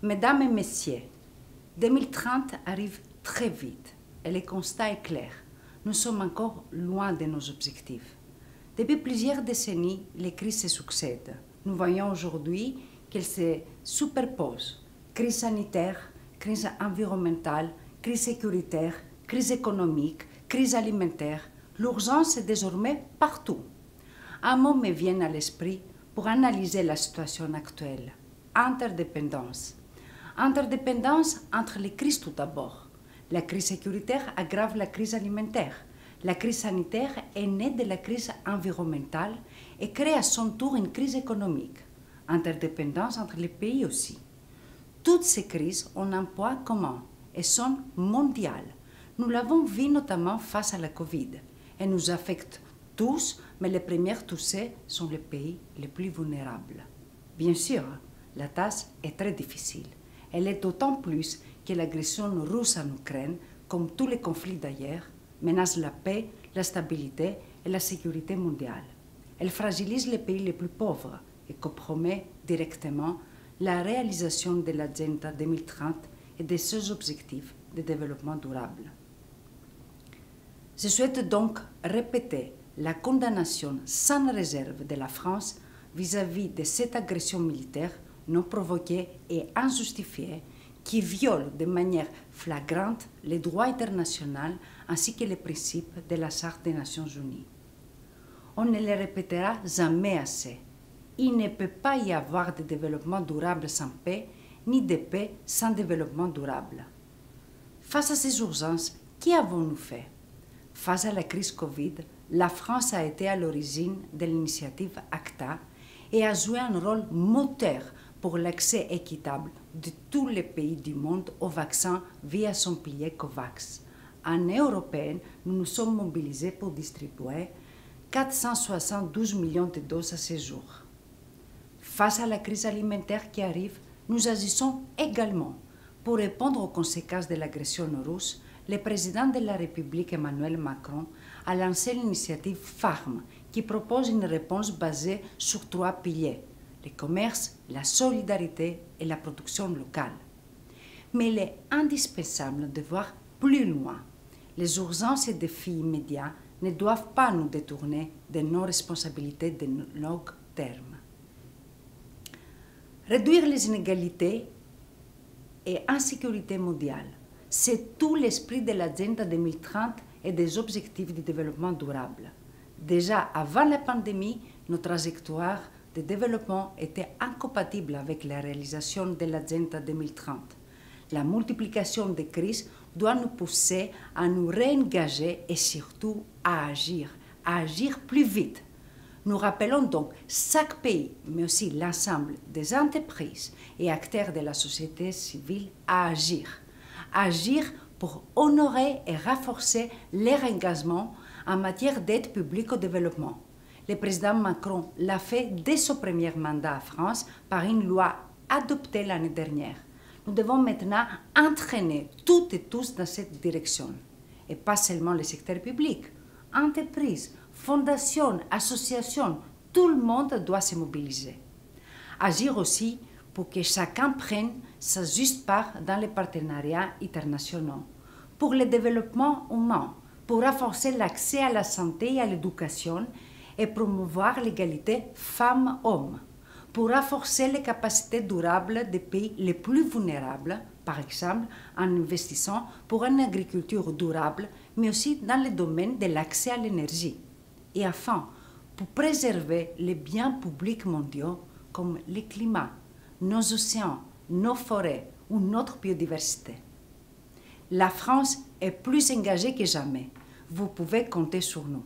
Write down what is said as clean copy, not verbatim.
Mesdames et messieurs, 2030 arrive très vite et le constat est clair. Nous sommes encore loin de nos objectifs. Depuis plusieurs décennies, les crises se succèdent. Nous voyons aujourd'hui qu'elles se superposent. Crise sanitaire, crise environnementale, crise sécuritaire, crise économique, crise alimentaire. L'urgence est désormais partout. Un mot me vient à l'esprit pour analyser la situation actuelle. Interdépendance. Interdépendance entre les crises tout d'abord. La crise sécuritaire aggrave la crise alimentaire. La crise sanitaire est née de la crise environnementale et crée à son tour une crise économique. Interdépendance entre les pays aussi. Toutes ces crises ont un poids commun et sont mondiales. Nous l'avons vu notamment face à la Covid. Elles nous affectent tous, mais les premières touchées sont les pays les plus vulnérables. Bien sûr, la tâche est très difficile. Elle est d'autant plus que l'agression russe en Ukraine, comme tous les conflits d'ailleurs, menace la paix, la stabilité et la sécurité mondiale. Elle fragilise les pays les plus pauvres et compromet directement la réalisation de l'agenda 2030 et de ses objectifs de développement durable. Je souhaite donc répéter la condamnation sans réserve de la France vis-à-vis de cette agression militaire non provoquée et injustifiée qui viole de manière flagrante les droits internationaux ainsi que les principes de la Charte des Nations Unies. On ne le répétera jamais assez. Il ne peut pas y avoir de développement durable sans paix, ni de paix sans développement durable. Face à ces urgences, qu'avons-nous fait? Face à la crise Covid, la France a été à l'origine de l'initiative ACTA et a joué un rôle moteur pour l'accès équitable de tous les pays du monde au vaccin via son pilier COVAX. En Européenne, nous nous sommes mobilisés pour distribuer 472 millions de doses à ce jour. Face à la crise alimentaire qui arrive, nous agissons également. Pour répondre aux conséquences de l'agression russe, le président de la République Emmanuel Macron a lancé l'initiative FARM qui propose une réponse basée sur 3 piliers: le commerce, la solidarité et la production locale. Mais il est indispensable de voir plus loin. Les urgences et défis immédiats ne doivent pas nous détourner de nos responsabilités de long terme. Réduire les inégalités et insécurité mondiale, c'est tout l'esprit de l'agenda 2030 et des objectifs du développement durable. Déjà avant la pandémie, nos trajectoires de développement était incompatible avec la réalisation de l'agenda 2030. La multiplication des crises doit nous pousser à nous réengager et surtout à agir plus vite. Nous rappelons donc chaque pays, mais aussi l'ensemble des entreprises et acteurs de la société civile à agir pour honorer et renforcer leur engagement en matière d'aide publique au développement. Le président Macron l'a fait dès son premier mandat en France par une loi adoptée l'année dernière. Nous devons maintenant entraîner toutes et tous dans cette direction. Et pas seulement le secteur public, entreprises, fondations, associations, tout le monde doit se mobiliser. Agir aussi pour que chacun prenne sa juste part dans les partenariats internationaux, pour le développement humain, pour renforcer l'accès à la santé et à l'éducation et promouvoir l'égalité femmes-hommes, pour renforcer les capacités durables des pays les plus vulnérables, par exemple en investissant pour une agriculture durable, mais aussi dans le domaine de l'accès à l'énergie. Et enfin, pour préserver les biens publics mondiaux comme le climat, nos océans, nos forêts ou notre biodiversité. La France est plus engagée que jamais. Vous pouvez compter sur nous.